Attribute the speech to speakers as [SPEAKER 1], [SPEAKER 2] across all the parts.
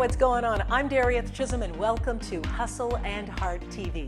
[SPEAKER 1] what's going on? I'm Darieth Chisolm and welcome to Hustle and Heart TV.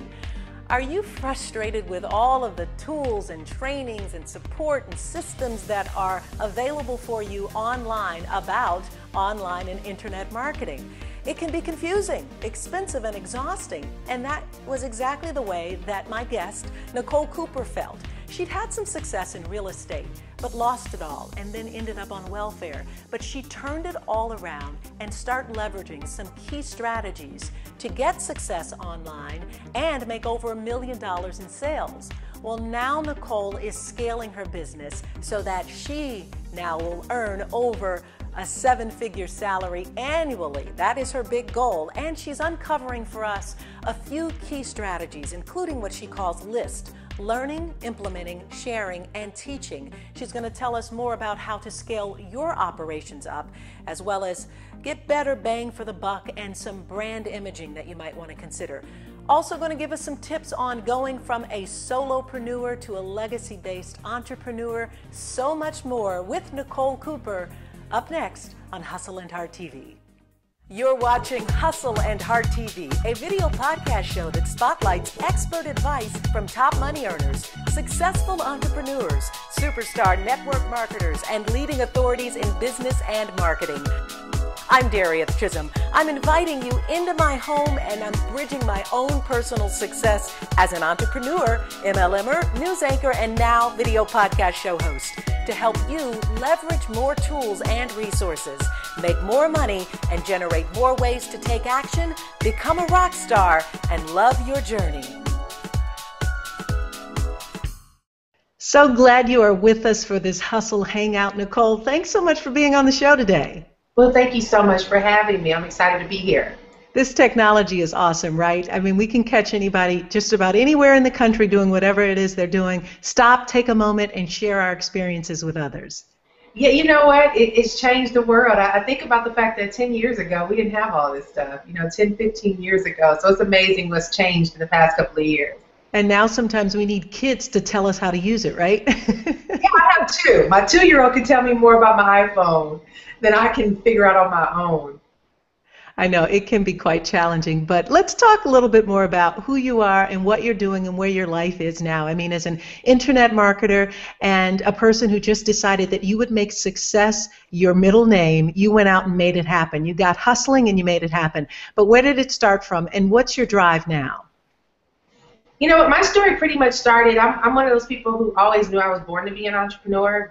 [SPEAKER 1] Are you frustrated with all of the tools and trainings and support and systems that are available for you online about online and internet marketing? It can be confusing, expensive, and exhausting, and that was exactly the way that my guest, Nicole Cooper, felt. She'd had some success in real estate, but lost it all and then ended up on welfare. But she turned it all around and started leveraging some key strategies to get success online and make over $1 million in sales. Well, now Nicole is scaling her business so that she now will earn over a 7-figure salary annually. That is her big goal. And she's uncovering for us a few key strategies, including what she calls LIST: learning, implementing, sharing, and teaching. She's going to tell us more about how to scale your operations up, as well as get better bang for the buck and some brand imaging that you might want to consider. Also going to give us some tips on going from a solopreneur to a legacy-based entrepreneur. So much more with Nicole Cooper up next on Hustle and Heart TV. You're watching Hustle and Heart TV, a video podcast show that spotlights expert advice from top money earners, successful entrepreneurs, superstar network marketers, and leading authorities in business and marketing. I'm Darieth Chisolm. I'm inviting you into my home and I'm bridging my own personal success as an entrepreneur, MLMer, news anchor, and now video podcast show host to help you leverage more tools and resources, make more money, and generate more ways to take action, become a rock star, and love your journey. So glad you are with us for this Hustle Hangout, Nicole. Thanks so much for being on the show today.
[SPEAKER 2] Well, thank you so much for having me. I'm excited to be here.
[SPEAKER 1] This technology is awesome, right? I mean, we can catch anybody just about anywhere in the country doing whatever it is they're doing. Stop, take a moment, and share our experiences with others.
[SPEAKER 2] Yeah, you know what? It's changed the world. I think about the fact that 10 years ago, we didn't have all this stuff, 10, 15 years ago. So it's amazing what's changed in the past couple of years.
[SPEAKER 1] And now sometimes we need kids to tell us how to use it, right?
[SPEAKER 2] Yeah, I have two. My 2-year-old can tell me more about my iPhone than I can figure out on my own.
[SPEAKER 1] I know, it can be quite challenging, but let's talk a little bit more about who you are and what you're doing and where your life is now. I mean, as an internet marketer and a person who just decided that you would make success your middle name, you went out and made it happen. You got hustling and you made it happen. But where did it start from, and what's your drive now?
[SPEAKER 2] You know what, my story pretty much started, I'm one of those people who always knew I was born to be an entrepreneur,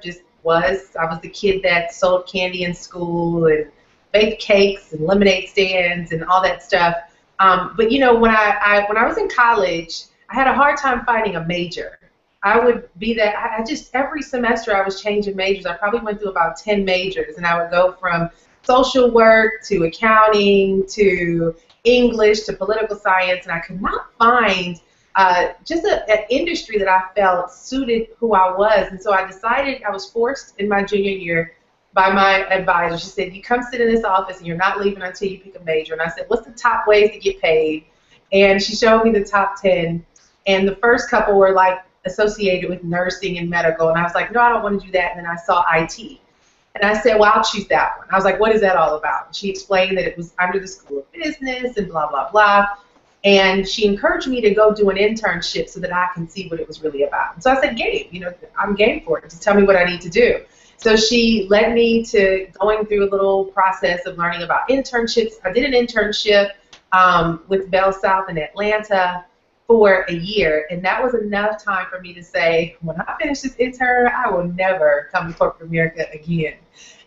[SPEAKER 2] I was the kid that sold candy in school and baked cakes and lemonade stands and all that stuff. But when I was in college, I had a hard time finding a major. I would be that, every semester I was changing majors. I probably went through about 10 majors, and I would go from social work to accounting to English to political science, and I could not find just an industry that I felt suited who I was. And so I decided, I was forced in my junior year by my advisor. She said, you come sit in this office and you're not leaving until you pick a major. And I said, what's the top ways to get paid? And she showed me the top 10. And the first couple were like associated with nursing and medical. And I was like, no, I don't want to do that. And then I saw IT. And I said, well, I'll choose that one. I was like, what is that all about? And she explained that it was under the School of Business and blah, blah, blah. And she encouraged me to go do an internship so that I can see what it was really about. And so I said, game, I'm game for it. Just tell me what I need to do. So she led me to going through a little process of learning about internships. I did an internship with Bell South in Atlanta for a year, and that was enough time for me to say, when I finish this intern, I will never come to corporate America again.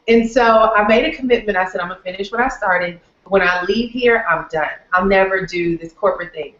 [SPEAKER 2] And so I made a commitment. I said, I'm going to finish what I started. When I leave here, I'm done. I'll never do this corporate thing.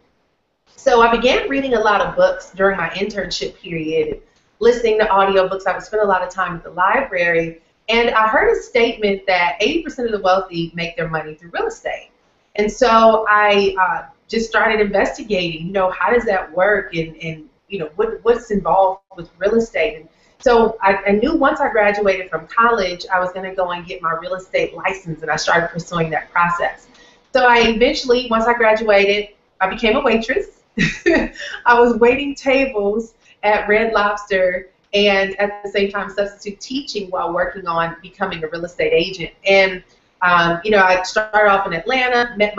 [SPEAKER 2] So I began reading a lot of books during my internship period, listening to audiobooks. I would spend a lot of time at the library, and I heard a statement that 80% of the wealthy make their money through real estate. And so I just started investigating, how does that work, and what's involved with real estate. And so I knew once I graduated from college, I was going to go and get my real estate license, and I started pursuing that process. So I eventually, once I graduated, I became a waitress. I was waiting tables at Red Lobster and at the same time substitute teaching while working on becoming a real estate agent. And You know, I started off in Atlanta, me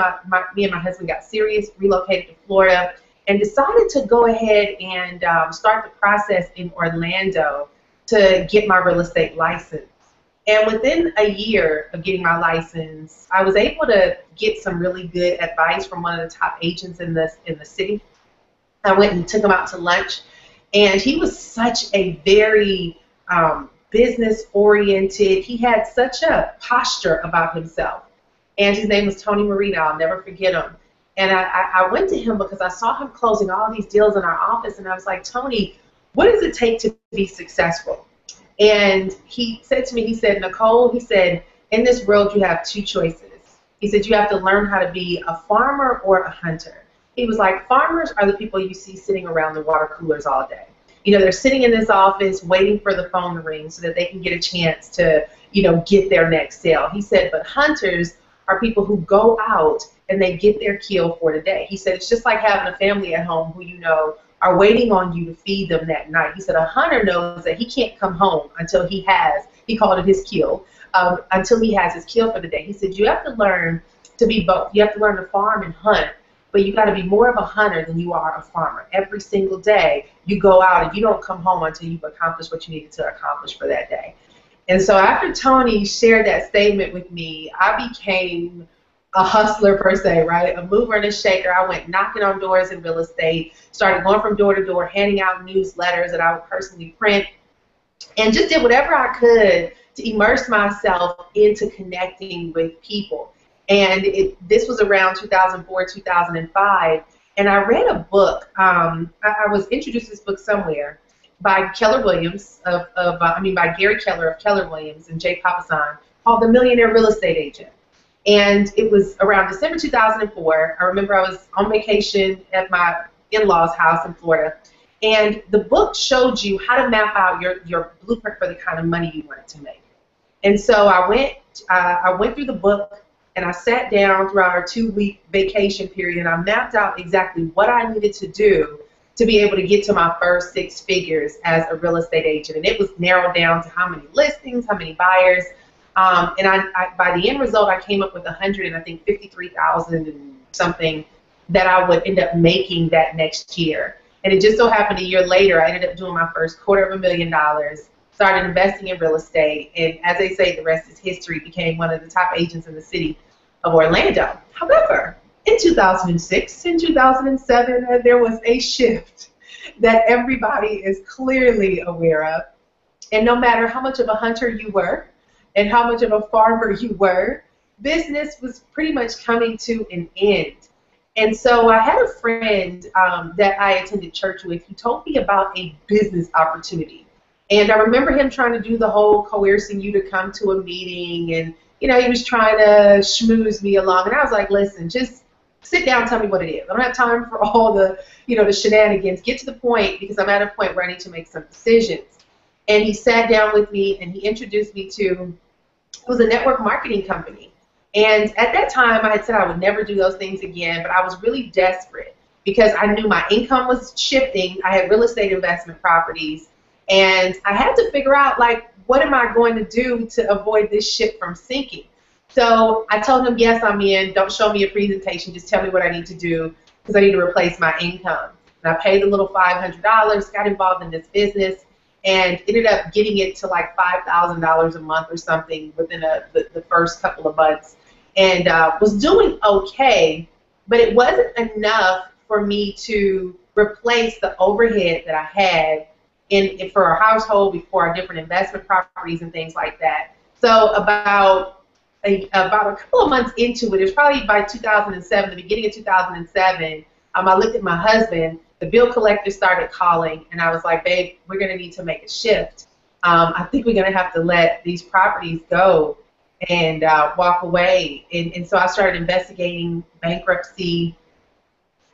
[SPEAKER 2] and my husband got serious, relocated to Florida, and decided to go ahead and start the process in Orlando to get my real estate license. And within a year of getting my license, I was able to get some really good advice from one of the top agents in the city. I went and took him out to lunch, and he was such a very business-oriented. He had such a posture about himself, and his name was Tony Marino. I'll never forget him. And I went to him because I saw him closing all these deals in our office, and I was like, Tony, what does it take to be successful? And he said to me, he said, Nicole, he said, in this world you have two choices. He said, you have to learn how to be a farmer or a hunter. He was like, farmers are the people you see sitting around the water coolers all day. You know, they're sitting in this office waiting for the phone to ring so that they can get a chance to, you know, get their next sale. He said, but hunters are people who go out and they get their kill for the day. He said, it's just like having a family at home who, you know, are waiting on you to feed them that night. He said, a hunter knows that he can't come home until he called it his kill, until he has his kill for the day. He said, you have to learn to be both. You have to learn to farm and hunt. But you got to be more of a hunter than you are a farmer. Every single day you go out and you don't come home until you've accomplished what you needed to accomplish for that day. And so after Tony shared that statement with me, I became a hustler per se, right? A mover and a shaker. I went knocking on doors in real estate, started going from door to door, handing out newsletters that I would personally print, and just did whatever I could to immerse myself into connecting with people. And this was around 2004, 2005, and I read a book. I was introduced to this book somewhere by Keller Williams, by Gary Keller of Keller Williams and Jay Papasan, called The Millionaire Real Estate Agent. And it was around December 2004. I remember I was on vacation at my in-laws' house in Florida, and the book showed you how to map out your blueprint for the kind of money you wanted to make. And so I went through the book, and I sat down throughout our 2-week vacation period, and I mapped out exactly what I needed to do to be able to get to my first 6 figures as a real estate agent. And it was narrowed down to how many listings, how many buyers. And I by the end result, I came up with $153,000 and something that I would end up making that next year. And it just so happened a year later, I ended up doing my first $250,000, started investing in real estate, and as they say, the rest is history, became one of the top agents in the city of Orlando. However, in 2006 and 2007, there was a shift that everybody is clearly aware of. And no matter how much of a hunter you were, and how much of a farmer you were, business was pretty much coming to an end. And so I had a friend that I attended church with who told me about a business opportunity. And I remember him trying to do the whole coercing you to come to a meeting, and you know, he was trying to schmooze me along. And I was like, listen, just sit down and tell me what it is. I don't have time for all the, you know, the shenanigans. Get to the point, because I'm at a point where I need to make some decisions. And he sat down with me and he introduced me to, it was a network marketing company. And at that time, I had said I would never do those things again, but I was really desperate because I knew my income was shifting. I had real estate investment properties, and I had to figure out, like, what am I going to do to avoid this ship from sinking? So I told him, yes, I'm in. Don't show me a presentation. Just tell me what I need to do, because I need to replace my income. And I paid a little $500, got involved in this business, and ended up getting it to like $5,000 a month or something within the first couple of months. And was doing okay, but it wasn't enough for me to replace the overhead that I had for our household, before our different investment properties and things like that. So about a couple of months into it was probably by 2007, the beginning of 2007, I looked at my husband. The bill collector started calling, and I was like, babe, we're going to need to make a shift. I think we're going to have to let these properties go and walk away. And so I started investigating bankruptcy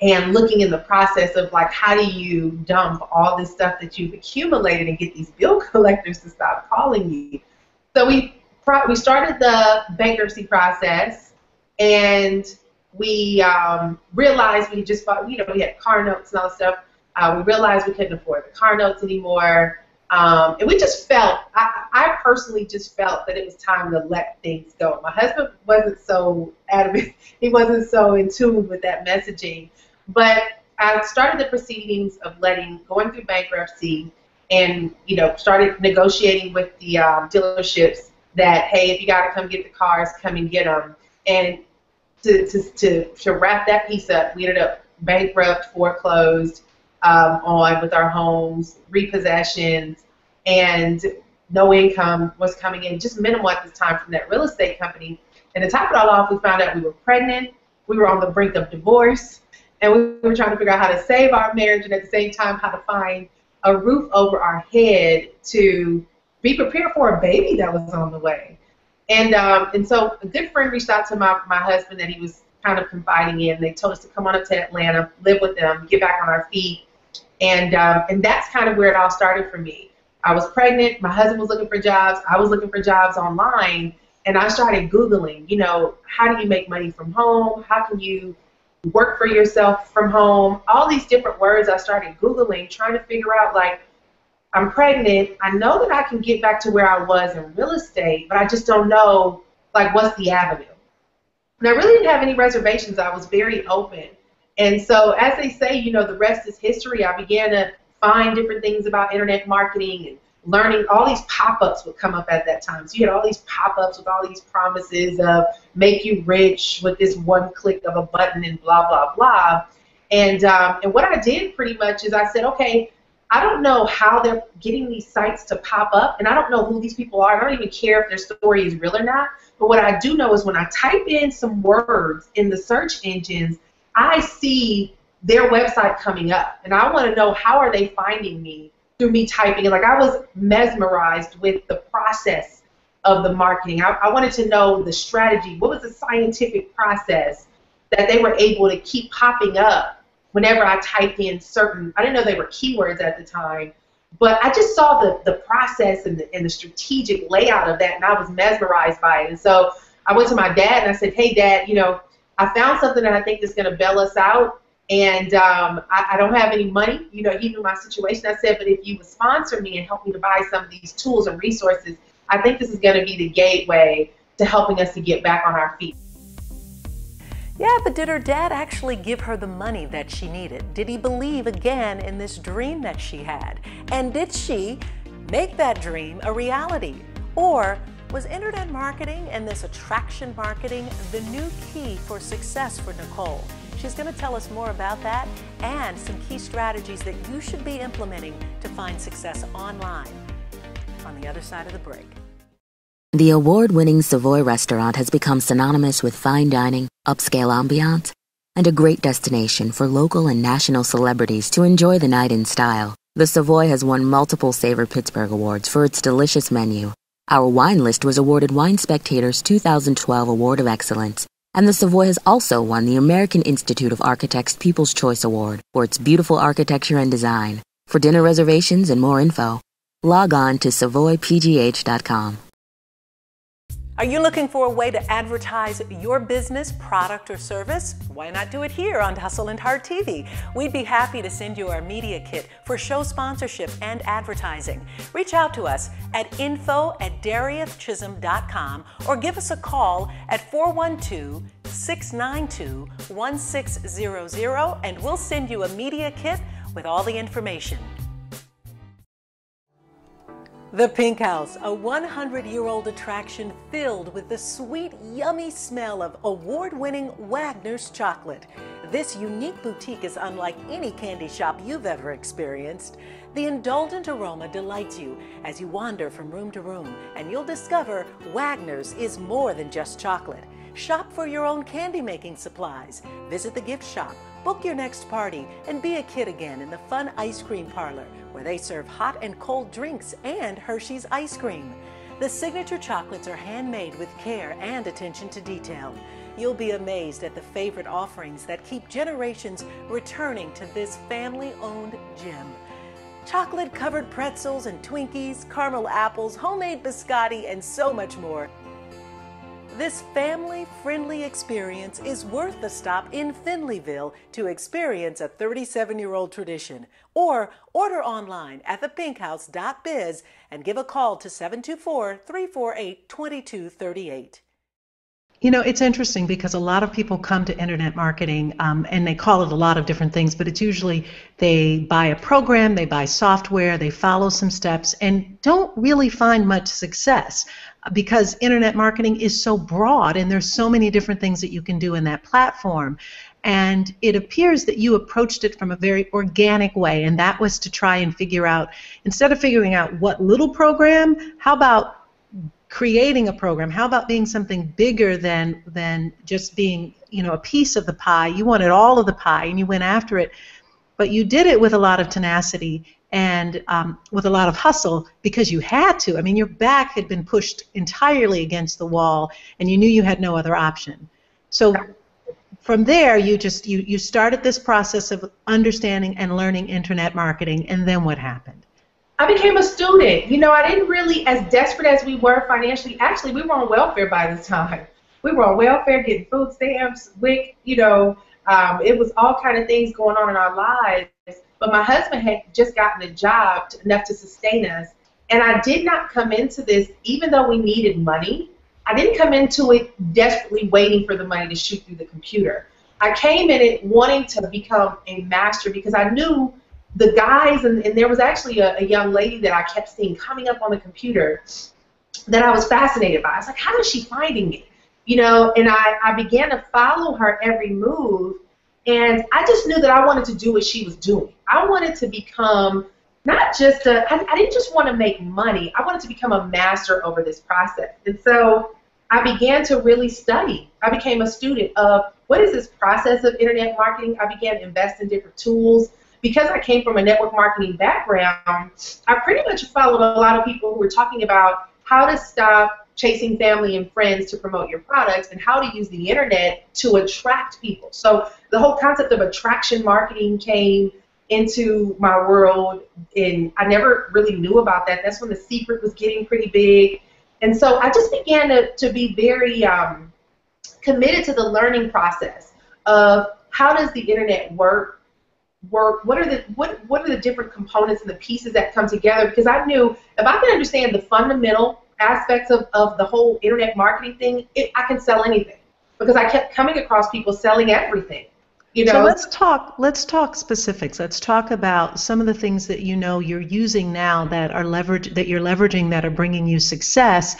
[SPEAKER 2] and looking in the process of, like, how do you dump all this stuff that you've accumulated and get these bill collectors to stop calling you. So we started the bankruptcy process, and we realized we just bought, you know, we had car notes and all that stuff. We realized we couldn't afford the car notes anymore. And we just felt, I personally just felt that it was time to let things go. My husband wasn't so adamant. He wasn't so in tune with that messaging. But I started the proceedings of going through bankruptcy and, started negotiating with the dealerships that, hey, if you got to come get the cars, come and get them. And to wrap that piece up, we ended up bankrupt, foreclosed with our homes, repossessions, and no income was coming in, just minimal at this time from that real estate company. And to top it all off, we found out we were pregnant, we were on the brink of divorce, and we were trying to figure out how to save our marriage and at the same time how to find a roof over our head to be prepared for a baby that was on the way. And so a good friend reached out to my husband that he was kind of confiding in. They told us to come on up to Atlanta, live with them, get back on our feet. And that's kind of where it all started for me. I was pregnant. My husband was looking for jobs. I was looking for jobs online. And I started Googling, how do you make money from home? How can you work for yourself from home? All these different words I started Googling, trying to figure out, like, I'm pregnant. I know that I can get back to where I was in real estate, but I just don't know, like, what's the avenue? And I really didn't have any reservations. I was very open. And so, as they say, the rest is history. I began to find different things about internet marketing and learning. All these pop-ups would come up at that time. So you had all these pop-ups with all these promises of make you rich with this one click of a button and blah, blah, blah. And what I did pretty much is I said, okay, I don't know how they're getting these sites to pop up, and I don't know who these people are. I don't even care if their story is real or not. But what I do know is when I type in some words in the search engines, I see their website coming up, and I want to know how are they finding me through me typing. Like, I was mesmerized with the process of the marketing. I wanted to know the strategy. What was the scientific process that they were able to keep popping up whenever I typed in certain, I didn't know they were keywords at the time, but I just saw the process and the strategic layout of that, and I was mesmerized by it. And so I went to my dad and I said, hey, Dad, I found something that I think is going to bail us out, and I don't have any money. He knew my situation. I said, but if you would sponsor me and help me to buy some of these tools and resources, I think this is going to be the gateway to helping us to get back on our feet.
[SPEAKER 1] Yeah, but did her dad actually give her the money that she needed? Did he believe again in this dream that she had? And did she make that dream a reality? Or was internet marketing and this attraction marketing the new key for success for Nicole? She's going to tell us more about that and some key strategies that you should be implementing to find success online on the other side of the break.
[SPEAKER 3] The award-winning Savoy restaurant has become synonymous with fine dining, upscale ambiance, and a great destination for local and national celebrities to enjoy the night in style. The Savoy has won multiple Savor Pittsburgh Awards for its delicious menu. Our wine list was awarded Wine Spectator's 2012 Award of Excellence, and the Savoy has also won the American Institute of Architects' People's Choice Award for its beautiful architecture and design. For dinner reservations and more info, log on to savoypgh.com.
[SPEAKER 1] Are you looking for a way to advertise your business, product, or service? Why not do it here on Hustle and Heart TV? We'd be happy to send you our media kit for show sponsorship and advertising. Reach out to us at info@dariethchisolm.com or give us a call at 412-692-1600 and we'll send you a media kit with all the information. The Pink House, a 100-year-old attraction filled with the sweet, yummy smell of award-winning Wagner's chocolate. This unique boutique is unlike any candy shop you've ever experienced. The indulgent aroma delights you as you wander from room to room, and you'll discover Wagner's is more than just chocolate. Shop for your own candy-making supplies. Visit the gift shop, book your next party, and be a kid again in the fun ice cream parlor, where they serve hot and cold drinks and Hershey's ice cream. The signature chocolates are handmade with care and attention to detail. You'll be amazed at the favorite offerings that keep generations returning to this family-owned gem. Chocolate-covered pretzels and Twinkies, caramel apples, homemade biscotti, and so much more. This family-friendly experience is worth the stop in Finleyville to experience a 37-year-old tradition. Or order online at thepinkhouse.biz and give a call to 724-348-2238.
[SPEAKER 4] You know, it's interesting because a lot of people come to internet marketing and they call it a lot of different things, but it's usually they buy a program, they buy software, they follow some steps and don't really find much success because internet marketing is so broad and there's so many different things that you can do in that platform. And it appears that you approached it from a very organic way, and that was to try and figure out, instead of figuring out what little program, how about creating a program? How about being something bigger than just being, you know, a piece of the pie? You wanted all of the pie, and you went after it, but you did it with a lot of tenacity and with a lot of hustle because you had to. I mean, your back had been pushed entirely against the wall, and you knew you had no other option. So from there, you started this process of understanding and learning internet marketing, and then what happened?
[SPEAKER 2] I became a student. You know, I didn't really, as desperate as we were financially, actually, we were on welfare by this time. We were on welfare, getting food stamps, WIC, you know, it was all kind of things going on in our lives. But my husband had just gotten a job enough to sustain us. And I did not come into this, even though we needed money, I didn't come into it desperately waiting for the money to shoot through the computer. I came in it wanting to become a master because I knew the guys, and there was actually a young lady that I kept seeing coming up on the computer that I was fascinated by. I was like, how is she finding me? You know, and I began to follow her every move, and I just knew that I wanted to do what she was doing. I wanted to become not just I didn't just want to make money. I wanted to become a master over this process. And so I began to really study. I became a student of what is this process of internet marketing. I began to invest in different tools. Because I came from a network marketing background, I pretty much followed a lot of people who were talking about how to stop chasing family and friends to promote your products and how to use the internet to attract people. So the whole concept of attraction marketing came into my world, and I never really knew about that. That's when The Secret was getting pretty big. And so I just began to be very committed to the learning process of how does the internet work, what are the different components and the pieces that come together, because I knew if I can understand the fundamental aspects of the whole internet marketing thing, I can sell anything, because I kept coming across people selling everything. You know?
[SPEAKER 4] So let's talk specifics. Let's talk about some of the things that you know you're using now that you're leveraging that are bringing you success.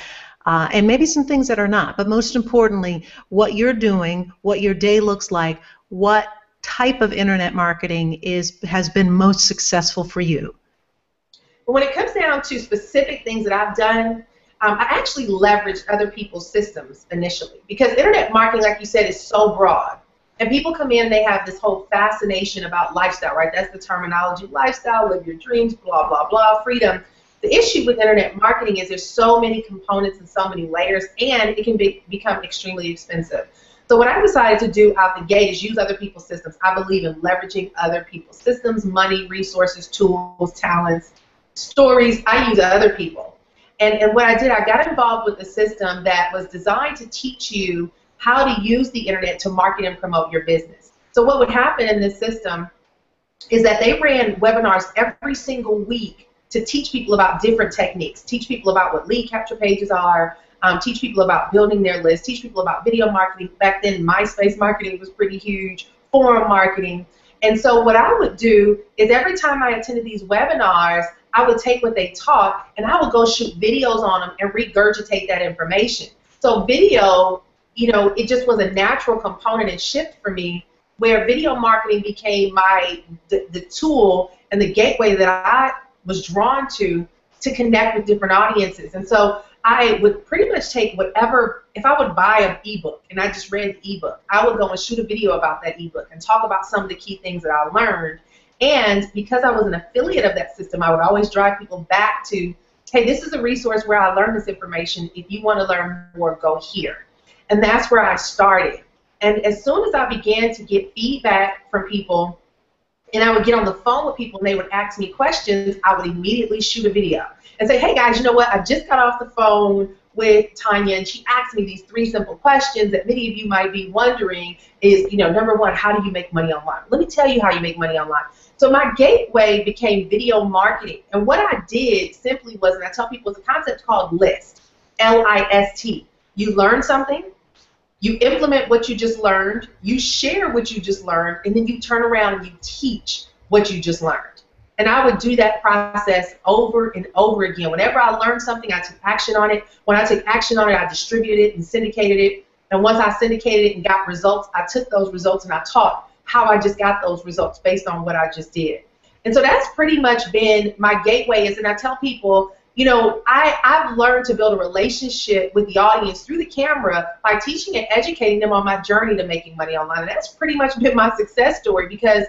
[SPEAKER 4] And maybe some things that are not, but most importantly, what you're doing, what your day looks like, what type of internet marketing has been most successful for you?
[SPEAKER 2] When it comes down to specific things that I've done, I actually leveraged other people's systems initially, because internet marketing, like you said, is so broad. And people come in and they have this whole fascination about lifestyle, right? That's the terminology, lifestyle, live your dreams, blah, blah, blah, freedom. The issue with internet marketing is there's so many components and so many layers, and it can become extremely expensive. So what I decided to do out the gate is use other people's systems. I believe in leveraging other people's systems, money, resources, tools, talents, stories. I use other people. And what I did, I got involved with a system that was designed to teach you how to use the internet to market and promote your business. So what would happen in this system is that they ran webinars every single week to teach people about different techniques, teach people about what lead capture pages are, teach people about building their list, teach people about video marketing. Back then, MySpace marketing was pretty huge, forum marketing. And so what I would do is every time I attended these webinars, I would take what they taught and I would go shoot videos on them and regurgitate that information. So video, you know, it just was a natural component and shift for me, where video marketing became the tool and the gateway that I was drawn to connect with different audiences. And so I would pretty much take whatever, if I would buy an ebook and I just read the ebook, I would go and shoot a video about that ebook and talk about some of the key things that I learned. And because I was an affiliate of that system, I would always drive people back to, hey, this is a resource where I learned this information. If you want to learn more, go here. And that's where I started. And as soon as I began to get feedback from people, and I would get on the phone with people and they would ask me questions, I would immediately shoot a video and say, hey guys, you know what, I just got off the phone with Tanya, and she asked me these 3 simple questions that many of you might be wondering is, number one, how do you make money online? Let me tell you how you make money online. So my gateway became video marketing. And what I did simply was, and I tell people, it's a concept called LIST, L-I-S-T. You learn something, you implement what you just learned, you share what you just learned, and then you turn around and you teach what you just learned. And I would do that process over and over again. Whenever I learned something, I took action on it. When I took action on it, I distributed it and syndicated it. And once I syndicated it and got results, I took those results and I taught how I just got those results based on what I just did. And so that's pretty much been my gateway. And I tell people, I've learned to build a relationship with the audience through the camera by teaching and educating them on my journey to making money online. And that's pretty much been my success story, because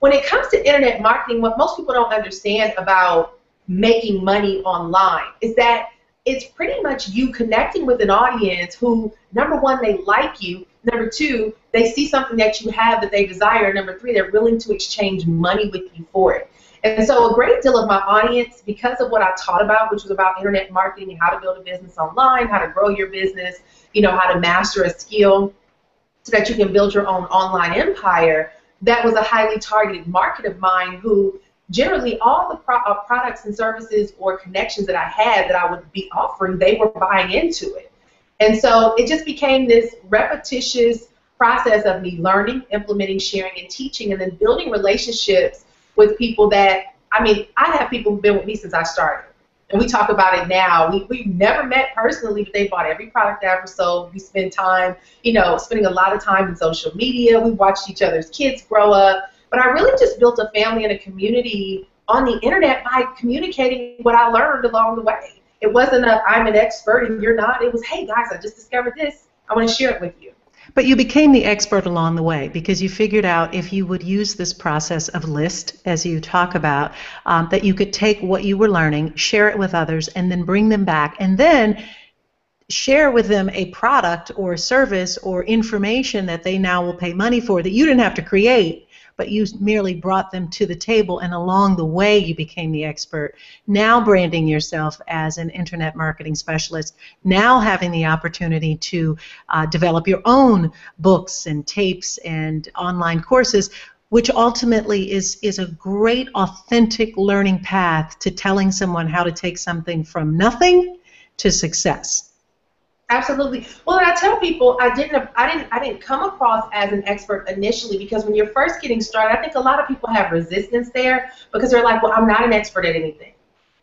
[SPEAKER 2] when it comes to internet marketing, what most people don't understand about making money online is that it's pretty much you connecting with an audience who, number one, they like you, number two, they see something that you have that they desire, number three, they're willing to exchange money with you for it. And so a great deal of my audience, because of what I taught about, which was about internet marketing and how to build a business online, how to grow your business, how to master a skill so that you can build your own online empire, that was a highly targeted market of mine who generally all the products and services or connections that I had that I would be offering, they were buying into it. And so it just became this repetitious process of me learning, implementing, sharing, and teaching, and then building relationships with people that, I have people who've been with me since I started. And we talk about it now. We've never met personally, but they bought every product I ever sold. We spend time, spending a lot of time in social media. We watched each other's kids grow up. But I really just built a family and a community on the internet by communicating what I learned along the way. It wasn't I'm an expert and you're not. It was, hey guys, I just discovered this. I want to share it with you.
[SPEAKER 4] But you became the expert along the way because you figured out if you would use this process of LIST, as you talk about, that you could take what you were learning, share it with others, and then bring them back, and then share with them a product or a service or information that they now will pay money for that you didn't have to create, but you merely brought them to the table, and along the way you became the expert. Now branding yourself as an internet marketing specialist, now having the opportunity to develop your own books and tapes and online courses, which ultimately is a great authentic learning path to telling someone how to take something from nothing to success.
[SPEAKER 2] Absolutely. Well, and I tell people I didn't come across as an expert initially, because when you're first getting started, I think a lot of people have resistance there because they're like, well, I'm not an expert at anything.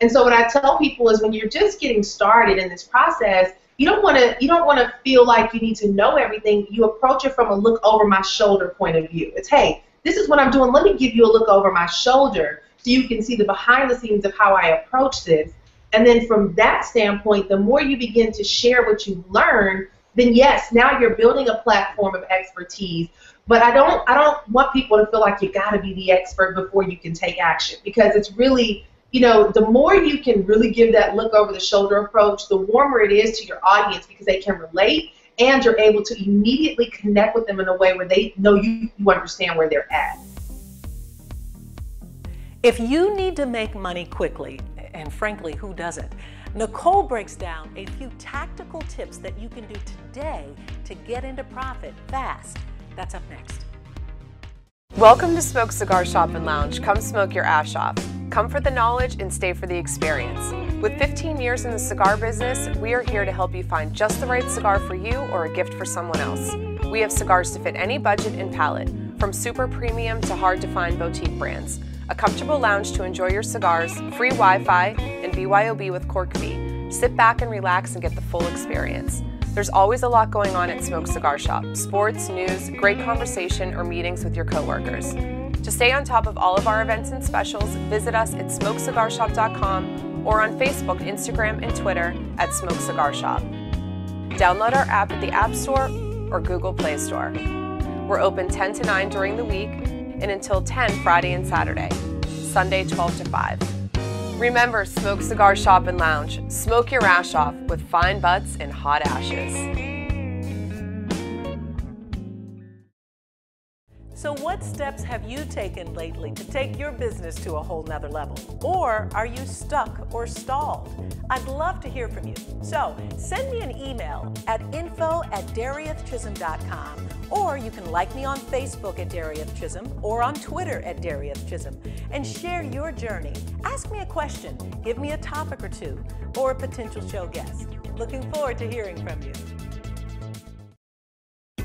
[SPEAKER 2] And so what I tell people is when you're just getting started in this process, you don't want to feel like you need to know everything. You approach it from a look over my shoulder point of view. It's, hey, this is what I'm doing. Let me give you a look over my shoulder so you can see the behind the scenes of how I approach this. And then from that standpoint, the more you begin to share what you've learned, then yes, now you're building a platform of expertise. But I don't want people to feel like you got to be the expert before you can take action, because it's really, the more you can really give that look over the shoulder approach, the warmer it is to your audience because they can relate, and you're able to immediately connect with them in a way where they know you understand where they're at.
[SPEAKER 1] If you need to make money quickly, and frankly, who doesn't? Nicole breaks down a few tactical tips that you can do today to get into profit fast. That's up next.
[SPEAKER 5] Welcome to Smoke Cigar Shop and Lounge. Come smoke your ass off. Come for the knowledge and stay for the experience. With 15 years in the cigar business, we are here to help you find just the right cigar for you or a gift for someone else. We have cigars to fit any budget and palate, from super premium to hard-to-find boutique brands. A comfortable lounge to enjoy your cigars, free Wi-Fi, and BYOB with cork fee. Sit back and relax and get the full experience. There's always a lot going on at Smoke Cigar Shop. Sports, news, great conversation, or meetings with your coworkers. To stay on top of all of our events and specials, visit us at smokecigarshop.com or on Facebook, Instagram, and Twitter at Smoke Cigar Shop. Download our app at the App Store or Google Play Store. We're open 10 to 9 during the week and until 10 Friday and Saturday, Sunday 12 to 5. Remember, Smoke Cigar Shop and Lounge. Smoke your ash off with fine butts and hot ashes.
[SPEAKER 1] So what steps have you taken lately to take your business to a whole nother level? Or are you stuck or stalled? I'd love to hear from you. So send me an email at info@dariethchisolm.com, or you can like me on Facebook at Darieth Chisolm or on Twitter at Darieth Chisolm and share your journey. Ask me a question, give me a topic or two, or a potential show guest. Looking forward to hearing from you.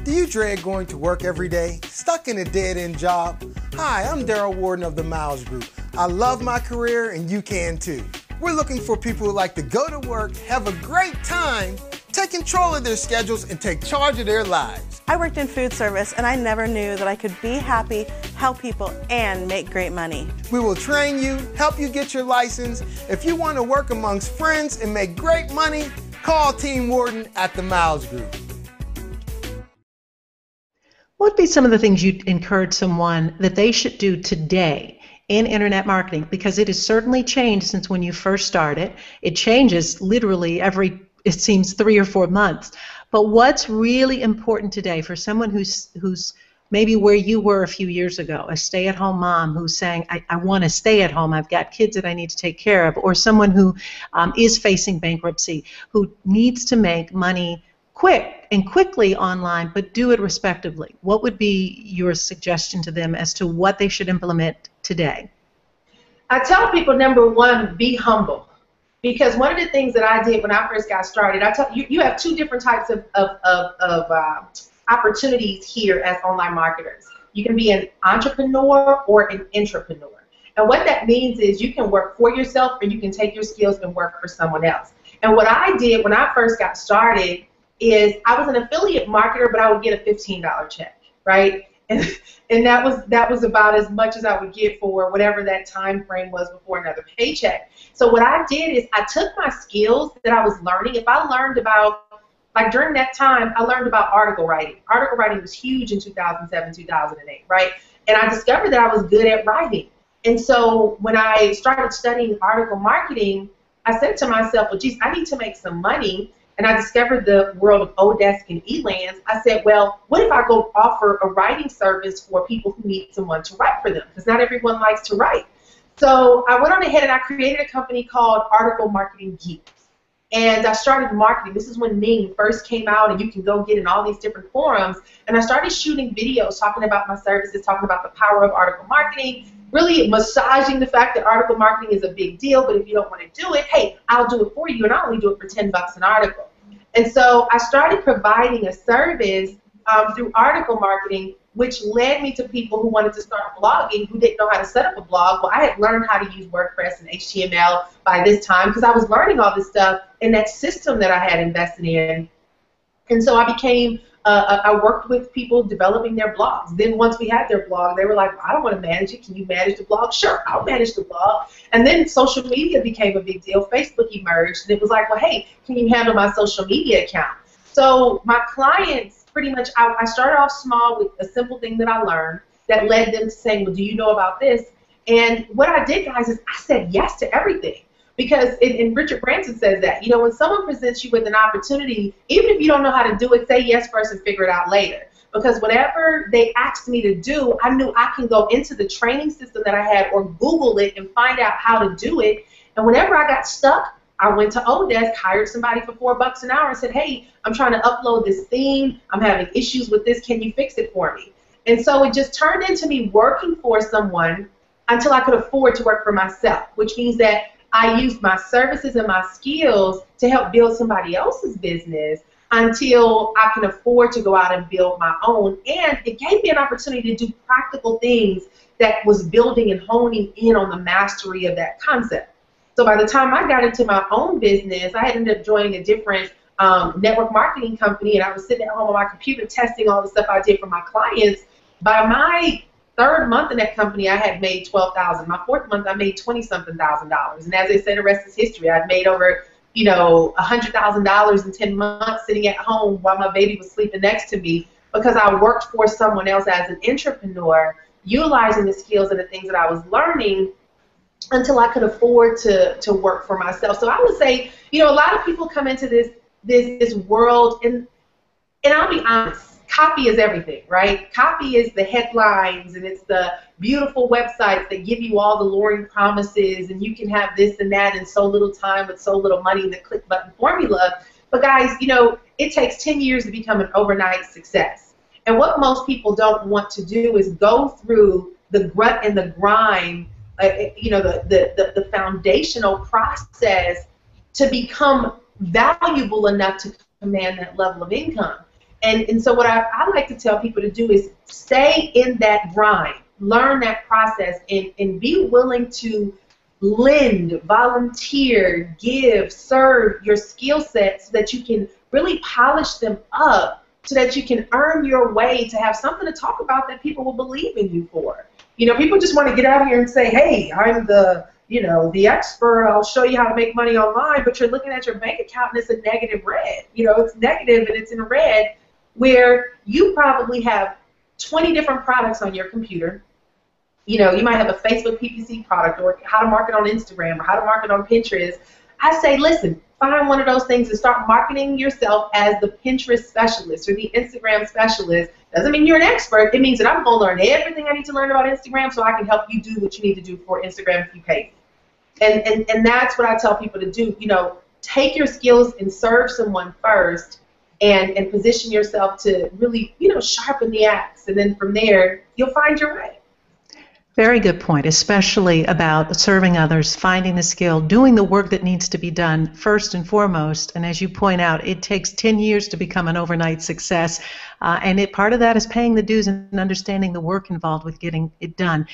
[SPEAKER 6] Do you dread going to work every day, stuck in a dead-end job? Hi, I'm Daryl Warden of the Miles Group. I love my career and you can too. We're looking for people who like to go to work, have a great time, take control of their schedules, and take charge of their lives.
[SPEAKER 7] I worked in food service and I never knew that I could be happy, help people, and make great money.
[SPEAKER 6] We will train you, help you get your license. If you want to work amongst friends and make great money, call Team Warden at the Miles Group.
[SPEAKER 4] What would be some of the things you'd encourage someone that they should do today in internet marketing? Because it has certainly changed since when you first started. It changes literally every, it seems, 3 or 4 months. But what's really important today for someone who's maybe where you were a few years ago, a stay-at-home mom who's saying, I want to stay at home, I've got kids that I need to take care of, or someone who is facing bankruptcy, who needs to make money quickly online, but do it respectively? What would be your suggestion to them as to what they should implement today?
[SPEAKER 2] I tell people, number one, be humble. Because one of the things that I did when I first got started, I tell you, you have two different types of opportunities here as online marketers. You can be an entrepreneur or an intrapreneur. And what that means is you can work for yourself or you can take your skills and work for someone else. And what I did when I first got started is I was an affiliate marketer, but I would get a $15 check, right? And that was about as much as I would get for whatever that time frame was before another paycheck. So what I did is I took my skills that I was learning. If I learned about, like during that time, I learned about article writing. Article writing was huge in 2007, 2008, right? And I discovered that I was good at writing. And so when I started studying article marketing, I said to myself, well, geez, I need to make some money. And I discovered the world of Odesk and Elance. I said, well, what if I go offer a writing service for people who need someone to write for them? Because not everyone likes to write. So I went on ahead and I created a company called Article Marketing Geeks. And I started marketing. This is when Ning first came out, and you can go get in all these different forums. And I started shooting videos talking about my services, talking about the power of article marketing, really massaging the fact that article marketing is a big deal, but if you don't want to do it, hey, I'll do it for you, and I only do it for $10 an article. And so I started providing a service through article marketing, which led me to people who wanted to start blogging who didn't know how to set up a blog. Well, I had learned how to use WordPress and HTML by this time because I was learning all this stuff in that system that I had invested in. And so I became I worked with people developing their blogs. Then once we had their blog, they were like, I don't want to manage it. Can you manage the blog? Sure, I'll manage the blog. And then social media became a big deal. Facebook emerged, and it was like, well, hey, can you handle my social media account? So my clients, pretty much, I started off small with a simple thing that I learned that led them to saying, well, do you know about this? And what I did, guys, is I said yes to everything. Because, and Richard Branson says that, you know, when someone presents you with an opportunity, even if you don't know how to do it, say yes first and figure it out later. Because whatever they asked me to do, I knew I can go into the training system that I had or Google it and find out how to do it. And whenever I got stuck, I went to Odesk, hired somebody for $4 an hour and said, hey, I'm trying to upload this theme. I'm having issues with this. Can you fix it for me? And so it just turned into me working for someone until I could afford to work for myself, which means that I used my services and my skills to help build somebody else's business until I can afford to go out and build my own. And it gave me an opportunity to do practical things that was building and honing in on the mastery of that concept. So by the time I got into my own business, I had ended up joining a different network marketing company, and I was sitting at home on my computer testing all the stuff I did for my clients. By my third month in that company, I had made $12,000. My fourth month, I made $20-something thousand. And as they say, the rest is history. I've made over, you know, $100,000 in 10 months sitting at home while my baby was sleeping next to me because I worked for someone else as an entrepreneur, utilizing the skills and the things that I was learning until I could afford to work for myself. So I would say, you know, a lot of people come into this world, and I'll be honest, copy is everything, right? Copy is the headlines, and it's the beautiful websites that give you all the luring promises, and you can have this and that in so little time with so little money in the click button formula. But guys, you know, it takes 10 years to become an overnight success. And what most people don't want to do is go through the grit and the grind, you know, the foundational process to become valuable enough to command that level of income. And so what I like to tell people to do is stay in that grind, learn that process, and be willing to lend, volunteer, give, serve your skill set so that you can really polish them up so that you can earn your way to have something to talk about that people will believe in you for. You know, people just want to get out here and say, hey, I'm the, you know, the expert, I'll show you how to make money online, but you're looking at your bank account and it's a negative red. You know, it's negative and it's in red, where you probably have 20 different products on your computer. You know, you might have a Facebook PPC product, or how to market on Instagram, or how to market on Pinterest. I say, listen, find one of those things and start marketing yourself as the Pinterest specialist or the Instagram specialist. Doesn't mean you're an expert. It means that I'm going to learn everything I need to learn about Instagram so I can help you do what you need to do for Instagram if you pay me. And that's what I tell people to do. You know, take your skills and serve someone first, and position yourself to really, you know, sharpen the axe. And then from there, you'll find your way.
[SPEAKER 4] Very good point, especially about serving others, finding the skill, doing the work that needs to be done first and foremost. And as you point out, it takes 10 years to become an overnight success. And part of that is paying the dues and understanding the work involved with getting it done.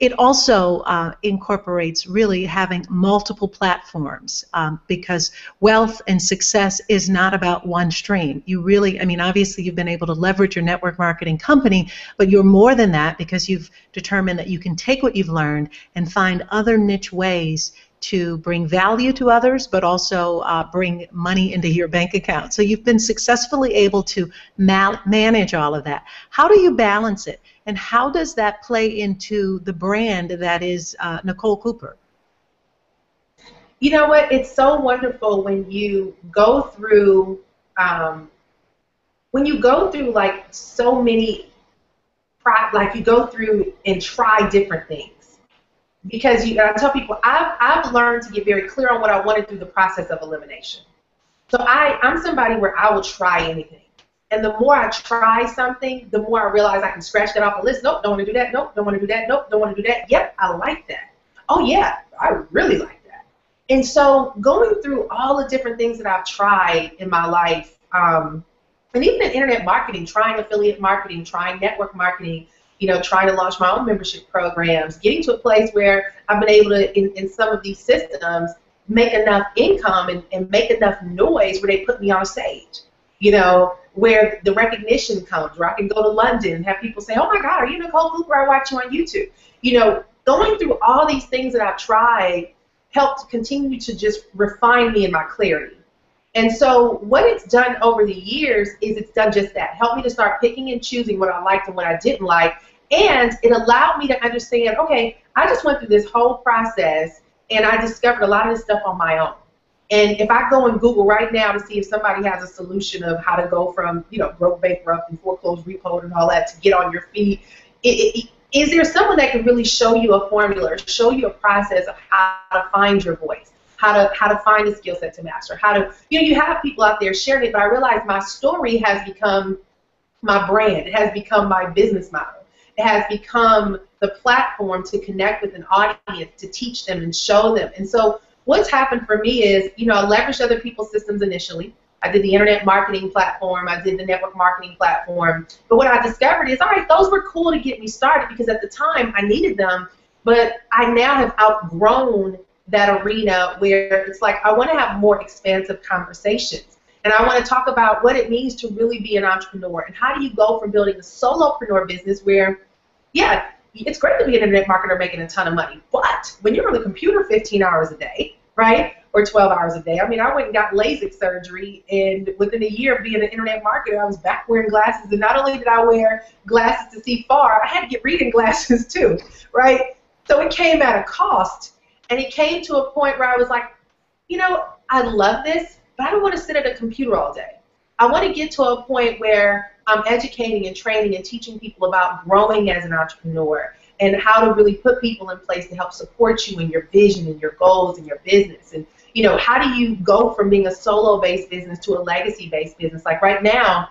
[SPEAKER 4] It also incorporates really having multiple platforms because wealth and success is not about one stream. You really, I mean, obviously you've been able to leverage your network marketing company, but you're more than that because you've determined that you can take what you've learned and find other niche ways to bring value to others, but also bring money into your bank account. So you've been successfully able to manage all of that. How do you balance it? And how does that play into the brand that is Nicole Cooper?
[SPEAKER 2] You know what? It's so wonderful when you go through, like so many, like you go through and try different things. Because I tell people, I've learned to get very clear on what I wanted through the process of elimination. So I'm somebody where I will try anything. And the more I try something, the more I realize I can scratch that off the list. Nope, don't want to do that. Nope, don't want to do that. Nope, don't want to do that. Yep, I like that. Oh, yeah, I really like that. And so going through all the different things that I've tried in my life, and even in internet marketing, trying affiliate marketing, trying network marketing, you know, trying to launch my own membership programs, getting to a place where I've been able to, in some of these systems, make enough income and make enough noise where they put me on a stage, you know, where the recognition comes, where I can go to London and have people say, oh my God, are you Nicole Cooper? I watch you on YouTube. You know, going through all these things that I've tried helped continue to just refine me in my clarity. And so what it's done over the years is it's done just that. Helped me to start picking and choosing what I liked and what I didn't like. And it allowed me to understand, okay, I just went through this whole process and I discovered a lot of this stuff on my own. And if I go and Google right now to see if somebody has a solution of how to go from, you know, broke, bankrupt, and foreclosed, repoed, and all that to get on your feet, is there someone that can really show you a formula, or show you a process of how to find your voice, how to find a skill set to master, how to, you know, you have people out there sharing it, but I realize my story has become my brand. It has become my business model. It has become the platform to connect with an audience, to teach them and show them. And so what's happened for me is, you know, I leveraged other people's systems initially. I did the internet marketing platform. I did the network marketing platform. But what I discovered is, all right, those were cool to get me started because at the time I needed them. But I now have outgrown that arena where it's like I want to have more expansive conversations. And I want to talk about what it means to really be an entrepreneur and how do you go from building a solopreneur business where, yeah, it's great to be an internet marketer making a ton of money, but when you're on the computer 15 hours a day, right, or 12 hours a day, I mean, I went and got LASIK surgery, and within a year of being an internet marketer, I was back wearing glasses, and not only did I wear glasses to see far, I had to get reading glasses too, right? So it came at a cost, and it came to a point where I was like, you know, I love this, but I don't want to sit at a computer all day. I want to get to a point where I'm educating and training and teaching people about growing as an entrepreneur and how to really put people in place to help support you in your vision and your goals and your business. And, you know, how do you go from being a solo-based business to a legacy-based business? Like right now,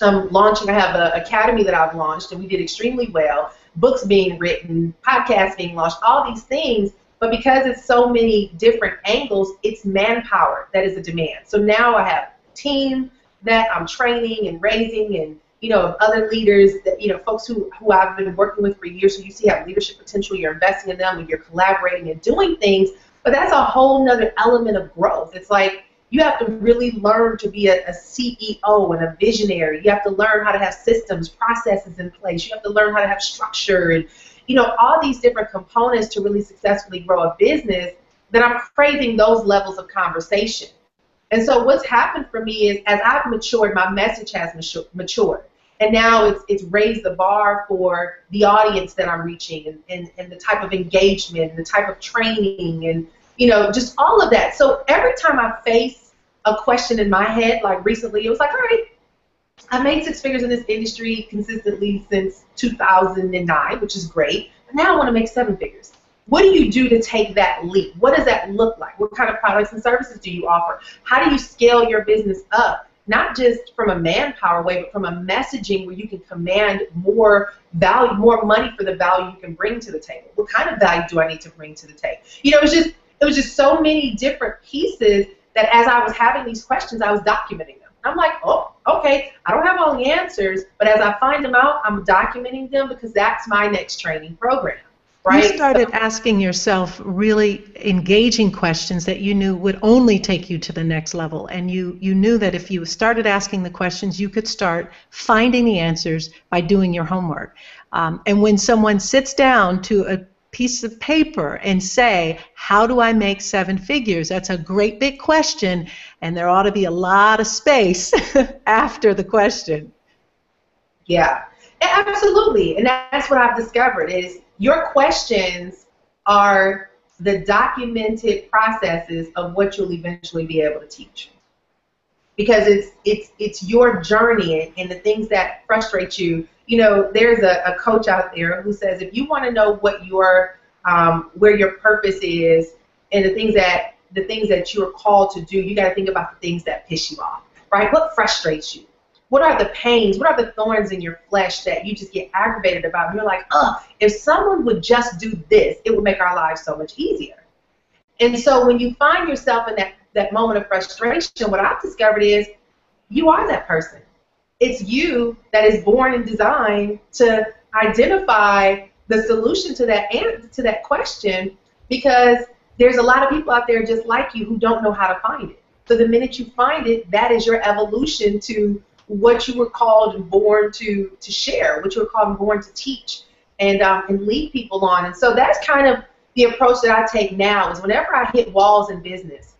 [SPEAKER 2] I'm launching, I have an academy that I've launched, and we did extremely well. Books being written, podcasts being launched, all these things. But because it's so many different angles, it's manpower that is a demand. So now I have a team that I'm training and raising, and, you know, other leaders that, you know, folks who I've been working with for years, so you see have leadership potential, you're investing in them, and you're collaborating and doing things. But that's a whole nother element of growth. It's like you have to really learn to be a CEO and a visionary. You have to learn how to have systems, processes in place. You have to learn how to have structure and, you know, all these different components to really successfully grow a business. That I'm craving those levels of conversation. And so what's happened for me is, as I've matured, my message has matured. And now it's raised the bar for the audience that I'm reaching, and the type of engagement, and the type of training, and, you know, just all of that. So every time I face a question in my head, like recently, it was like, all right, I made 6 figures in this industry consistently since 2009, which is great. But now I want to make 7 figures. What do you do to take that leap? What does that look like? What kind of products and services do you offer? How do you scale your business up? Not just from a manpower way, but from a messaging where you can command more value, more money for the value you can bring to the table. What kind of value do I need to bring to the table? You know, it was just so many different pieces that as I was having these questions, I was documenting them. I'm like, oh, okay, I don't have all the answers, but as I find them out, I'm documenting them because that's my next training program. Right?
[SPEAKER 4] You started asking yourself really engaging questions that you knew would only take you to the next level. And you knew that if you started asking the questions, you could start finding the answers by doing your homework. And when someone sits down to a piece of paper and say, how do I make 7 figures? That's a great big question, and there ought to be a lot of space after the question.
[SPEAKER 2] Yeah, absolutely. And that's what I've discovered is your questions are the documented processes of what you'll eventually be able to teach. Because it's your journey and the things that frustrate you. You know, there's a coach out there who says if you want to know what your where your purpose is and the things that you're called to do, you got to think about the things that piss you off, right? What frustrates you? What are the pains? What are the thorns in your flesh that you just get aggravated about? And you're like, oh, if someone would just do this, it would make our lives so much easier. And so when you find yourself in that moment of frustration, what I've discovered is you are that person. It's you that is born and designed to identify the solution to that question, because there's a lot of people out there just like you who don't know how to find it. So the minute you find it, that is your evolution to what you were called and born to share, what you were called and born to teach and lead people on. And so that's kind of the approach that I take now is whenever I hit walls in business,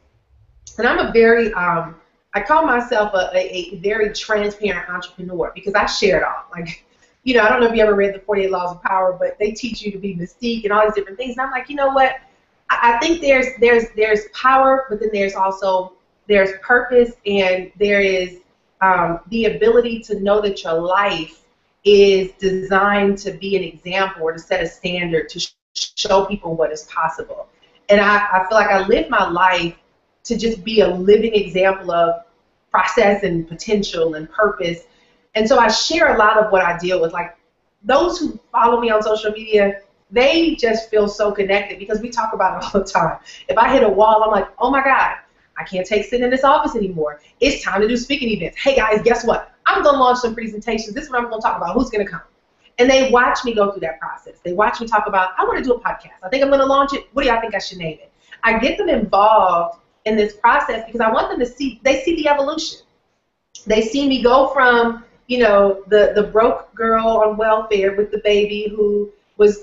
[SPEAKER 2] and I'm a very, I call myself a very transparent entrepreneur because I share it all. Like, you know, I don't know if you ever read the 48 Laws of Power, but they teach you to be mystique and all these different things. And I'm like, you know what? I think there's power, but then there's purpose, and there is the ability to know that your life is designed to be an example or to set a standard to show people what is possible. And I feel like I live my life to just be a living example of process and potential and purpose. And so I share a lot of what I deal with. Like those who follow me on social media, they just feel so connected because we talk about it all the time. If I hit a wall, I'm like, oh my God, I can't take sitting in this office anymore. It's time to do speaking events. Hey guys, guess what? I'm going to launch some presentations. This is what I'm going to talk about. Who's going to come? And they watch me go through that process. They watch me talk about, I want to do a podcast. I think I'm going to launch it. What do y'all think I should name it? I get them involved in this process because I want them to see, they see the evolution. They see me go from, you know, the broke girl on welfare with the baby who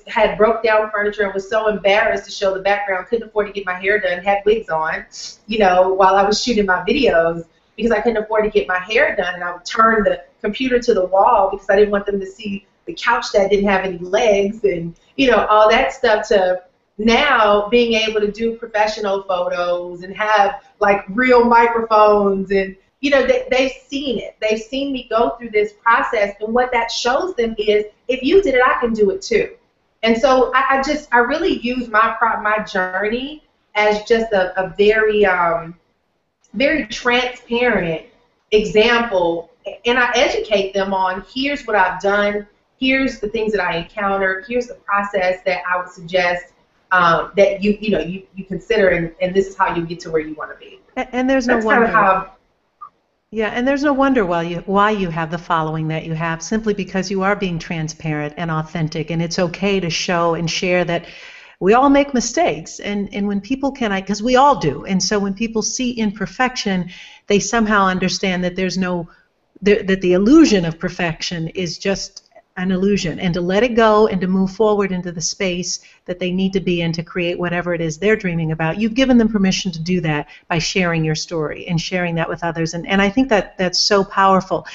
[SPEAKER 2] had broke down furniture and was so embarrassed to show the background, couldn't afford to get my hair done, had wigs on, you know, while I was shooting my videos because I couldn't afford to get my hair done, and I would turn the computer to the wall because I didn't want them to see the couch that didn't have any legs and, you know, all that stuff, to now being able to do professional photos and have like real microphones and you know, they've seen it. They've seen me go through this process, and what that shows them is, if you did it, I can do it too. And so I really use my journey as just a very very transparent example, and I educate them on, here's what I've done, here's the things that I encountered, here's the process that I would suggest that you consider, and this is how you get to where you want to be.
[SPEAKER 4] And there's no wonder. Yeah, and there's no wonder why you have the following that you have, simply because you are being transparent and authentic, and it's okay to show and share that we all make mistakes, and when people because we all do, and so when people see imperfection, they somehow understand that that the illusion of perfection is just an illusion, and to let it go and to move forward into the space that they need to be in to create whatever it is they're dreaming about. You've given them permission to do that by sharing your story and sharing that with others, and I think that's so powerful.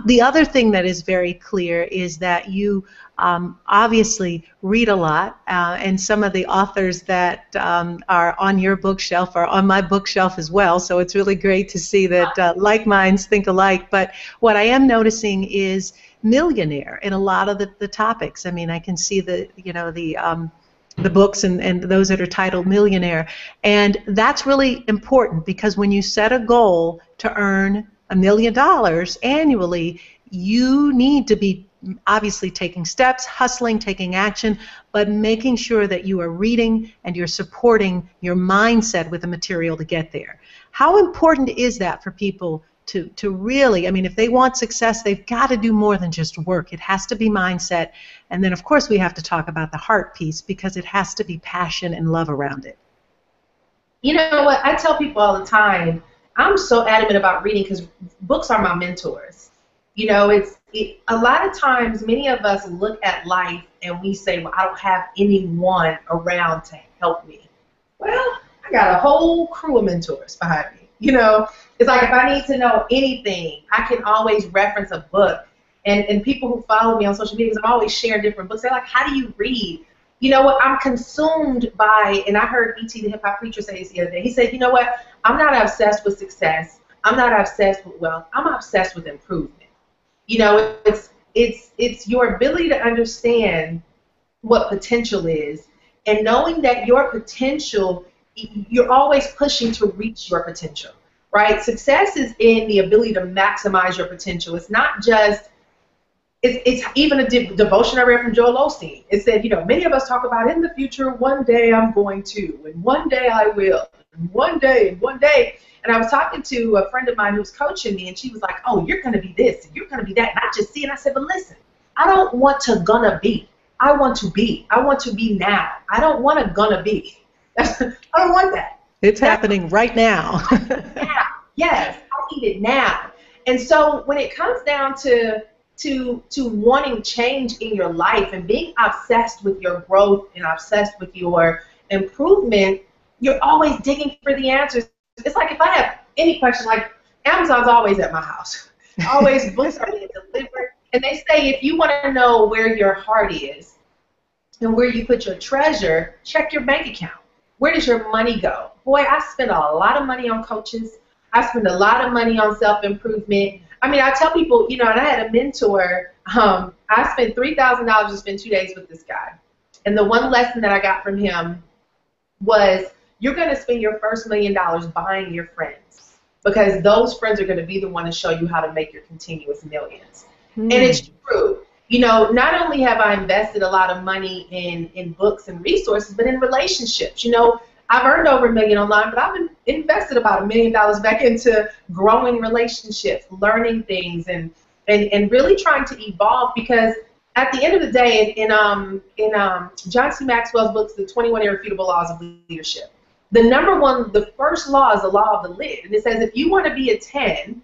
[SPEAKER 4] The other thing that is very clear is that you obviously read a lot, and some of the authors that are on your bookshelf are on my bookshelf as well, so it's really great to see that like minds think alike. But what I am noticing is millionaire in a lot of the topics. I mean, I can see the books and those that are titled millionaire, and that's really important, because when you set a goal to earn $1 million annually, you need to be obviously taking steps, hustling, taking action, but making sure that you are reading and you're supporting your mindset with the material to get there. How important is that for people to really, I mean, if they want success, they've got to do more than just work. It has to be mindset. And then, of course, we have to talk about the heart piece, because it has to be passion and love around it.
[SPEAKER 2] You know what? I tell people all the time, I'm so adamant about reading because books are my mentors. You know, a lot of times, many of us look at life and we say, well, I don't have anyone around to help me. Well, I got a whole crew of mentors behind me. You know, it's like if I need to know anything, I can always reference a book. And people who follow me on social media, I'm always sharing different books. They're like, how do you read? You know what? I'm consumed by, and I heard E.T. the hip hop preacher say this the other day. He said, you know what? I'm not obsessed with success. I'm not obsessed with wealth. I'm obsessed with improvement. You know, it's your ability to understand what potential is, and knowing that your potential, you're always pushing to reach your potential, right? Success is in the ability to maximize your potential. It's not just, it's even a devotion I read from Joel Osteen. It said, you know, many of us talk about, in the future, one day I'm going to, and one day I will, and one day, and one day. And I was talking to a friend of mine who was coaching me, and she was like, oh, you're going to be this, and you're going to be that. And I just see, and I said, but listen, I don't want to gonna be. I want to be. I want to be now. I don't want to gonna be. I don't want that.
[SPEAKER 4] It's happening right now.
[SPEAKER 2] Yeah. Yes, I need it now. And so when it comes down to wanting change in your life and being obsessed with your growth and obsessed with your improvement, you're always digging for the answers. It's like if I have any question, like Amazon's always at my house. Always books are being delivered. And they say if you want to know where your heart is and where you put your treasure, check your bank account. Where does your money go? Boy, I spend a lot of money on coaches. I spend a lot of money on self-improvement. I mean, I tell people, you know, and I had a mentor. I spent $3,000 to spend 2 days with this guy. And the one lesson that I got from him was, you're going to spend your first $1 million buying your friends, because those friends are going to be the one to show you how to make your continuous millions. And it's true. You know, not only have I invested a lot of money in books and resources, but in relationships. You know, I've earned over $1 million online, but I've invested about $1 million back into growing relationships, learning things, and really trying to evolve. Because at the end of the day, in John C. Maxwell's books, The 21 Irrefutable Laws of Leadership, the first law is the law of the lid, and it says if you want to be a 10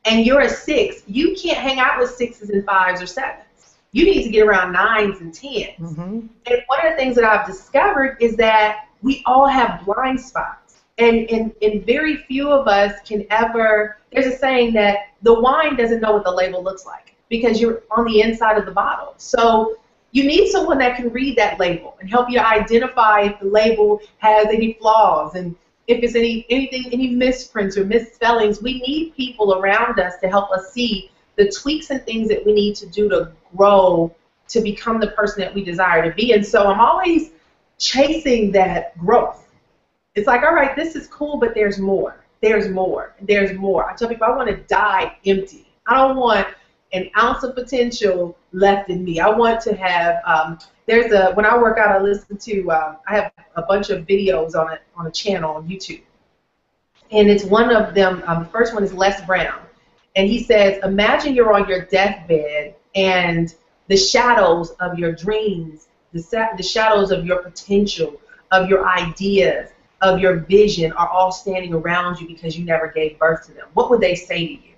[SPEAKER 2] and you're a 6, you can't hang out with 6s and 5s or 7s. You need to get around 9s and 10s. Mm-hmm. And one of the things that I've discovered is that we all have blind spots. And very few of us can ever, there's a saying that the wine doesn't know what the label looks like because you're on the inside of the bottle. So you need someone that can read that label and help you identify if the label has any flaws. And if it's any misprints or misspellings, we need people around us to help us see the tweaks and things that we need to do to grow, to become the person that we desire to be. And so I'm always chasing that growth. It's like, all right, this is cool, but there's more. There's more. There's more. I tell people I want to die empty. I don't want an ounce of potential left in me. I want to have, when I work out, I listen to, I have a bunch of videos on a channel on YouTube. And it's one of them, the first one is Les Brown. And he says, imagine you're on your deathbed and the shadows of your dreams, the shadows of your potential, of your ideas, of your vision are all standing around you because you never gave birth to them. What would they say to you?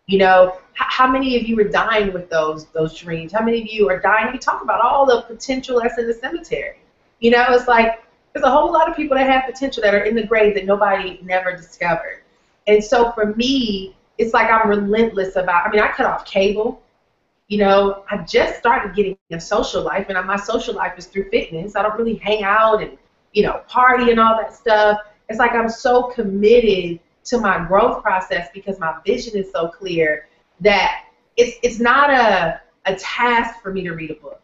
[SPEAKER 2] You know, how many of you are dying with those dreams? How many of you are dying? We talk about all the potential that's in the cemetery. You know, it's like there's a whole lot of people that have potential that are in the grave that nobody never discovered. And so for me, it's like I'm relentless about, I cut off cable. You know, I just started getting a social life, and my social life is through fitness. I don't really hang out and, party and all that stuff. It's like I'm so committed to my growth process because my vision is so clear that it's not a task for me to read a book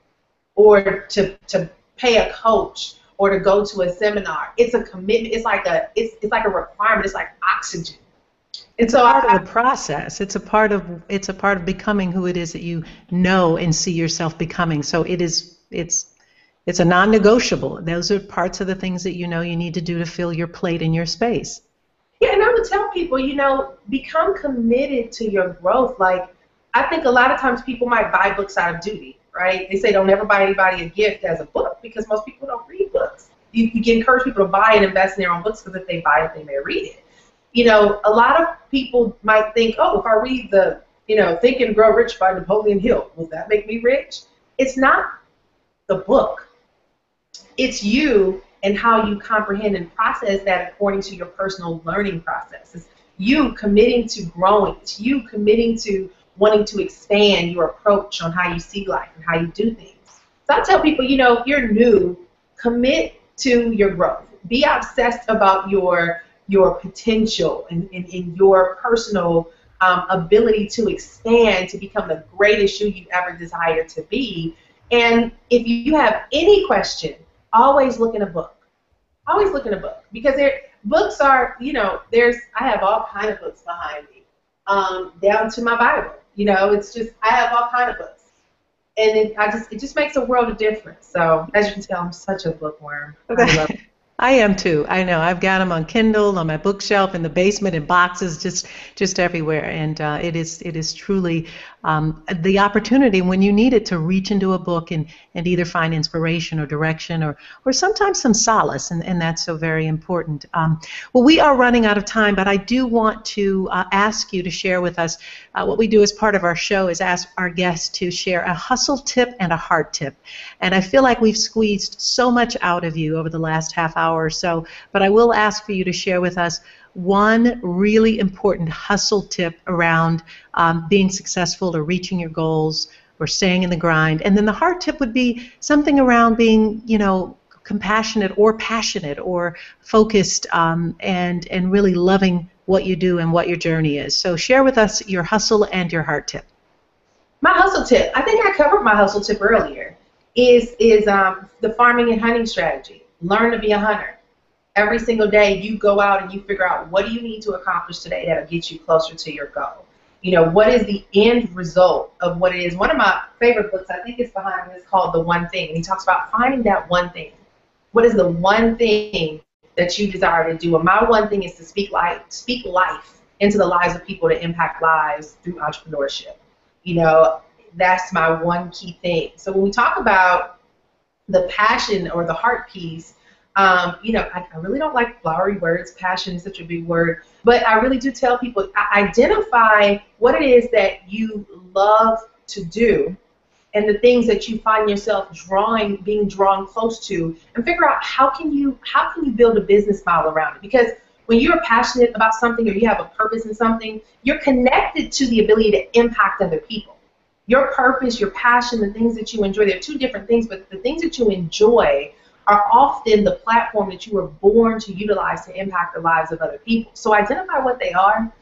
[SPEAKER 2] or to pay a coach or to go to a seminar. It's a commitment. It's like a requirement. It's like oxygen. And so
[SPEAKER 4] part of the process. It's a part of becoming who it is that you know and see yourself becoming. So it's a non-negotiable. Those are parts of the things that you know you need to do to fill your plate and your space.
[SPEAKER 2] Yeah, and I would tell people, become committed to your growth. Like, I think a lot of times people might buy books out of duty, right? They say don't ever buy anybody a gift as a book because most people don't read books. You can encourage people to buy and invest in their own books because if they buy it, they may read it. A lot of people might think, oh, if I read the, Think and Grow Rich by Napoleon Hill, will that make me rich? It's not the book. It's you and how you comprehend and process that according to your personal learning process. It's you committing to growing. It's you committing to wanting to expand your approach on how you see life and how you do things. So I tell people, if you're new, commit to your growth. Be obsessed about your potential and your personal ability to expand to become the greatest you you've ever desired to be. And if you have any question, always look in a book. Always look in a book because books are, I have all kind of books behind me, down to my Bible. It's just I have all kind of books, and it just makes a world of difference. So as you can tell, I'm such a bookworm. I love it.
[SPEAKER 4] I am too. I know. I've got them on Kindle, on my bookshelf, in the basement, in boxes, just everywhere. And it is truly the opportunity when you need it to reach into a book and either find inspiration or direction or sometimes some solace, and that's so very important. Well, we are running out of time, but I do want to ask you to share with us what we do as part of our show is ask our guests to share a hustle tip and a heart tip. And I feel like we've squeezed so much out of you over the last half hour or so, but I will ask for you to share with us one really important hustle tip around being successful or reaching your goals or staying in the grind. And then the heart tip would be something around being, compassionate or passionate or focused and really loving what you do and what your journey is. So share with us your hustle and your heart tip.
[SPEAKER 2] My hustle tip, I think I covered my hustle tip earlier, is the farming and hunting strategy. Learn to be a hunter. Every single day you go out and you figure out what do you need to accomplish today that'll get you closer to your goal. What is the end result of what it is. One of my favorite books, I think it's behind me, is called The One Thing. And he talks about finding that one thing. What is the one thing that you desire to do? And my one thing is to speak life into the lives of people to impact lives through entrepreneurship. That's my one key thing. So when we talk about the passion or the heart piece, I really don't like flowery words. Passion is such a big word. But I really do tell people, identify what it is that you love to do and the things that you find yourself being drawn close to, and figure out how can you build a business model around it. Because when you're passionate about something or you have a purpose in something, you're connected to the ability to impact other people. Your purpose, your passion, the things that you enjoy, they're two different things, but the things that you enjoy are often the platform that you were born to utilize to impact the lives of other people. So identify what they are,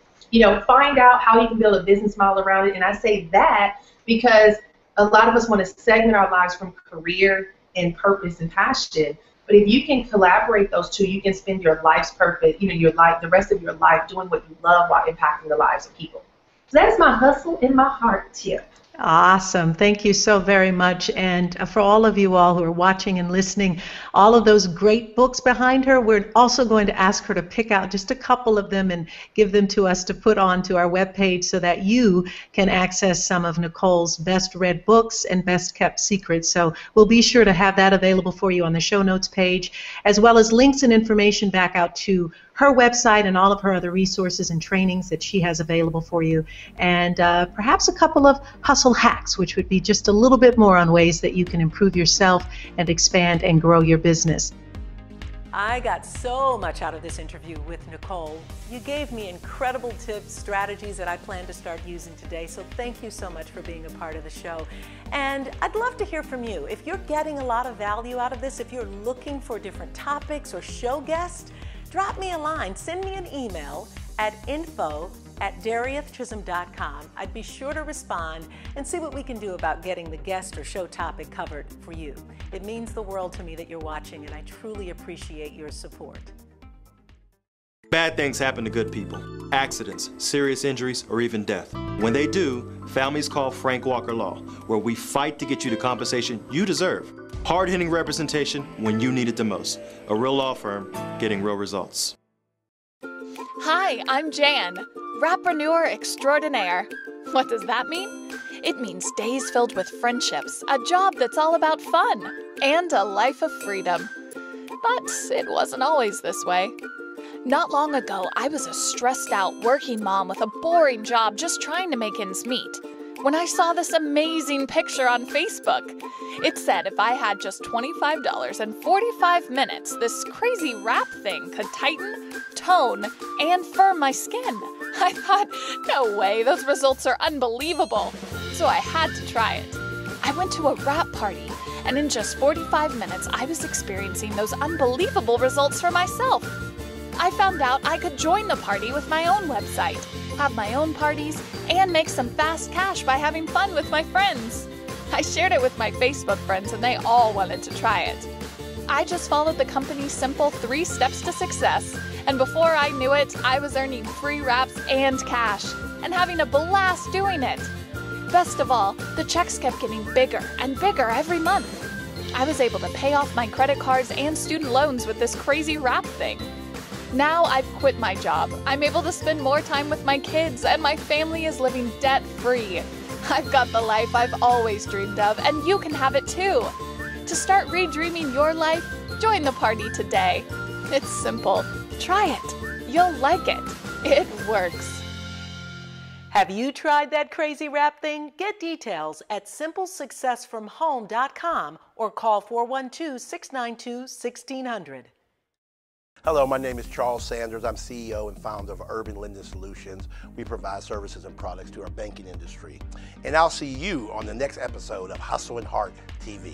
[SPEAKER 2] find out how you can build a business model around it. And I say that because a lot of us want to segment our lives from career and purpose and passion. But if you can collaborate those two, you can spend your life's purpose, your life, the rest of your life doing what you love while impacting the lives of people. So that's my hustle and my heart tip.
[SPEAKER 4] Awesome. Thank you so very much. And for all of you all who are watching and listening, all of those great books behind her, we're also going to ask her to pick out just a couple of them and give them to us to put onto our webpage so that you can access some of Nicole's best read books and best kept secrets. So we'll be sure to have that available for you on the show notes page, as well as links and information back out to her website and all of her other resources and trainings that she has available for you, and perhaps a couple of hustle hacks, which would be just a little bit more on ways that you can improve yourself and expand and grow your business.
[SPEAKER 1] I got so much out of this interview with Nicole. You gave me incredible tips, strategies that I plan to start using today, so thank you so much for being a part of the show. And I'd love to hear from you. If you're getting a lot of value out of this, if you're looking for different topics or show guests, drop me a line, send me an email at info@dariethchisolm.com. I'd be sure to respond and see what we can do about getting the guest or show topic covered for you. It means the world to me that you're watching, and I truly appreciate your support.
[SPEAKER 8] Bad things happen to good people. Accidents, serious injuries, or even death. When they do, families call Frank Walker Law, where we fight to get you the compensation you deserve. Hard-hitting representation when you need it the most. A real law firm getting real results.
[SPEAKER 9] Hi, I'm Jan, Rappreneur Extraordinaire. What does that mean? It means days filled with friendships, a job that's all about fun, and a life of freedom. But it wasn't always this way. Not long ago, I was a stressed out working mom with a boring job just trying to make ends meet, when I saw this amazing picture on Facebook. It said if I had just $25 and 45 minutes, this crazy wrap thing could tighten, tone, and firm my skin. I thought, no way, those results are unbelievable. So I had to try it. I went to a wrap party, and in just 45 minutes, I was experiencing those unbelievable results for myself. I found out I could join the party with my own website, have my own parties, and make some fast cash by having fun with my friends. I shared it with my Facebook friends and they all wanted to try it. I just followed the company's simple 3 steps to success, and before I knew it, I was earning free wraps and cash, and having a blast doing it. Best of all, the checks kept getting bigger and bigger every month. I was able to pay off my credit cards and student loans with this crazy wrap thing. Now I've quit my job. I'm able to spend more time with my kids, and my family is living debt-free. I've got the life I've always dreamed of, and you can have it too. To start redreaming your life, join the party today. It's simple. Try it. You'll like it. It works.
[SPEAKER 1] Have you tried that crazy wrap thing? Get details at simplesuccessfromhome.com or call 412-692-1600.
[SPEAKER 10] Hello, my name is Charles Sanders. I'm CEO and founder of Urban Lending Solutions. We provide services and products to our banking industry. And I'll see you on the next episode of Hustle and Heart TV.